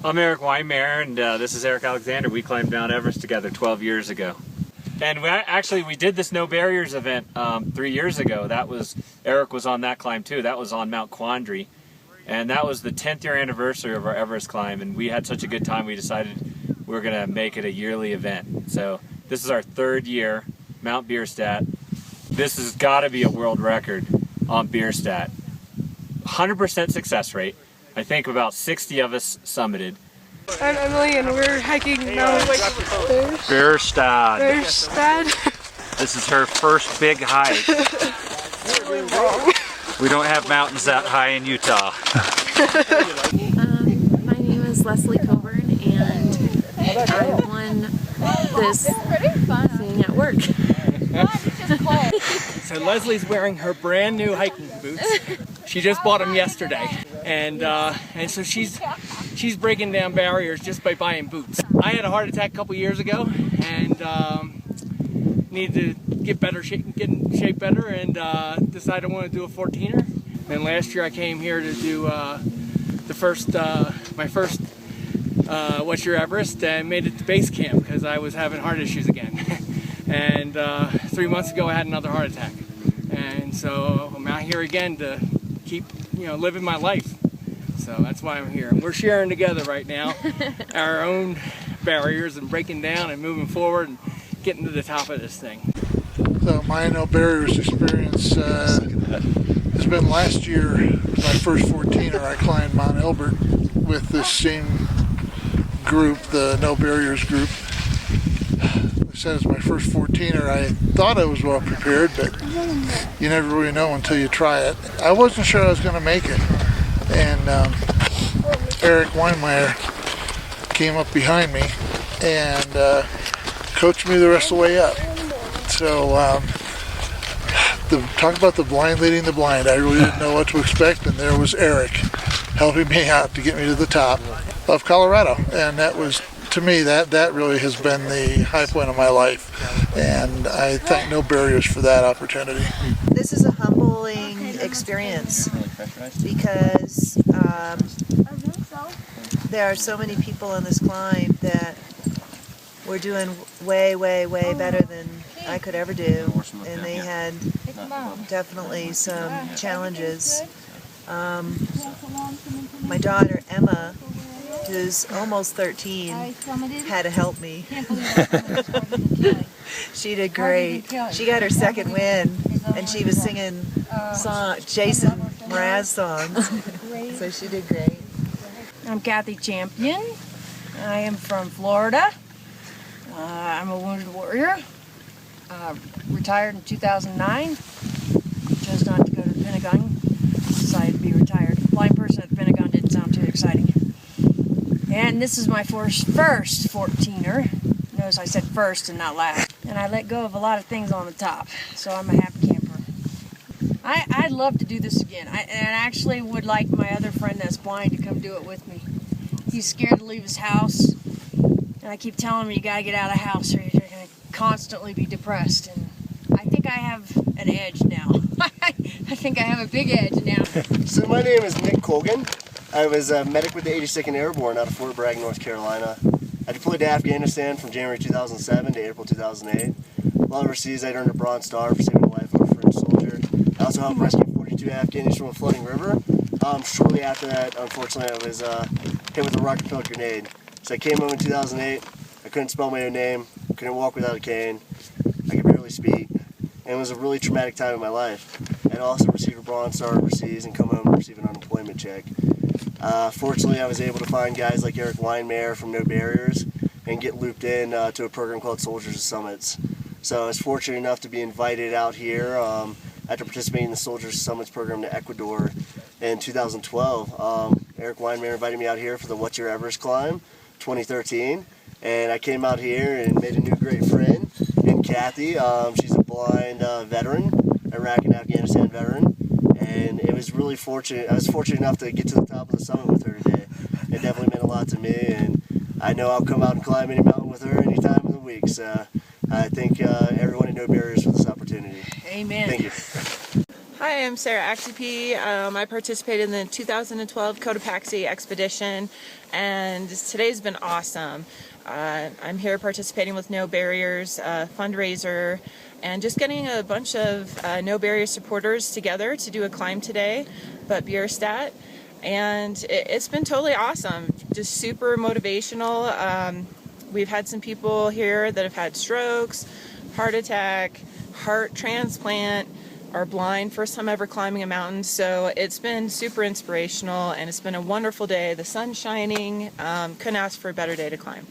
I'm Eric Weinmeier, and this is Eric Alexander. We climbed Mount Everest together 12 years ago. And we did this No Barriers event 3 years ago. Eric was on that climb too. That was on Mount Quandary. And that was the 10th year anniversary of our Everest climb. And we had such a good time, we decided we were going to make it a yearly event. So this is our 3rd year, Mount Bierstadt. This has got to be a world record on Bierstadt. 100% success rate. I think about 60 of us summited. I'm Emily, and we're hiking Mount Bierstadt. This is her first big hike. really wrong. We don't have mountains that high in Utah. My name is Leslie Coburn, and I won this thing at work. So Leslie's wearing her brand new hiking boots. She just bought them yesterday, and so she's breaking down barriers just by buying boots. I had a heart attack a couple years ago, and needed to get in shape better, and decided I want to do a 14er. Then last year I came here to do my first What's Your Everest, and made it to base camp because I was having heart issues again. And 3 months ago I had another heart attack, and so I'm out here again to keep living my life. So that's why I'm here. And we're sharing together right now our own barriers and breaking down and moving forward and getting to the top of this thing. So my No Barriers experience has been last year. My first 14er, I climbed Mount Elbert with this same group, the No Barriers group. I said it's my first 14er. I thought I was well prepared, but you never really know until you try it. I wasn't sure I was going to make it, and Eric Weinmeier came up behind me and coached me the rest of the way up. So talk about the blind leading the blind. I really didn't know what to expect, and there was Eric helping me out to get me to the top of Colorado, and that was, to me, that really has been the high point of my life, and I thank No Barriers for that opportunity. This is a humbling experience because there are so many people on this climb that were doing way, way, way better than I could ever do, and they had definitely some challenges. My daughter Emma, who's almost 13, had to help me. She did great. She got her second win, and she was singing Jason Mraz songs, so she did great. I'm Kathy Champion. I am from Florida. I'm a wounded warrior. Retired in 2009. Chose not to go to the Pentagon. Decided to be retired. Blind person at the Pentagon didn't sound too exciting. And this is my first 14er. Notice I said first and not last. And I let go of a lot of things on the top, so I'm a happy camper. I'd love to do this again. And I actually would like my other friend that's blind to come do it with me. He's scared to leave his house, and I keep telling him you gotta get out of the house or you're gonna constantly be depressed. And I think I have an edge now. I think I have a big edge now. So my name is Nick Colgan. I was a medic with the 82nd Airborne out of Fort Bragg, North Carolina. I deployed to Afghanistan from January 2007 to April 2008. While overseas, I earned a Bronze Star for saving the life of a French soldier. I also helped rescue 42 Afghanis from a flooding river. Shortly after that, unfortunately, I was hit with a rocket-propelled grenade. So I came home in 2008. I couldn't spell my own name, couldn't walk without a cane, I could barely speak, and it was a really traumatic time in my life. I also received a Bronze Star overseas and come home and receive an unemployment check. Fortunately, I was able to find guys like Eric Weinmeier from No Barriers and get looped in to a program called Soldiers of Summits. So I was fortunate enough to be invited out here after participating in the Soldiers of Summits program to Ecuador in 2012. Eric Weinmeier invited me out here for the What's Your Everest climb 2013, and I came out here and made a new great friend in Kathy. She's a blind veteran, Iraq and Afghanistan veteran, and it was really fortunate. I was fortunate enough to get to the top of the summit with her today. It definitely meant a lot to me, and I know I'll come out and climb any mountain with her any time of the week. So I thank everyone at No Barriers for this opportunity. Amen. Thank you. Hi, I'm Sarah Axipi. I participated in the 2012 Cotopaxi expedition, and today's been awesome. I'm here participating with No Barriers fundraiser, and just getting a bunch of No Barriers supporters together to do a climb today, Mount Bierstadt, and it's been totally awesome. Just super motivational. We've had some people here that have had strokes, heart attack, heart transplant, are blind, first time ever climbing a mountain. So it's been super inspirational, and it's been a wonderful day. The sun's shining. Couldn't ask for a better day to climb.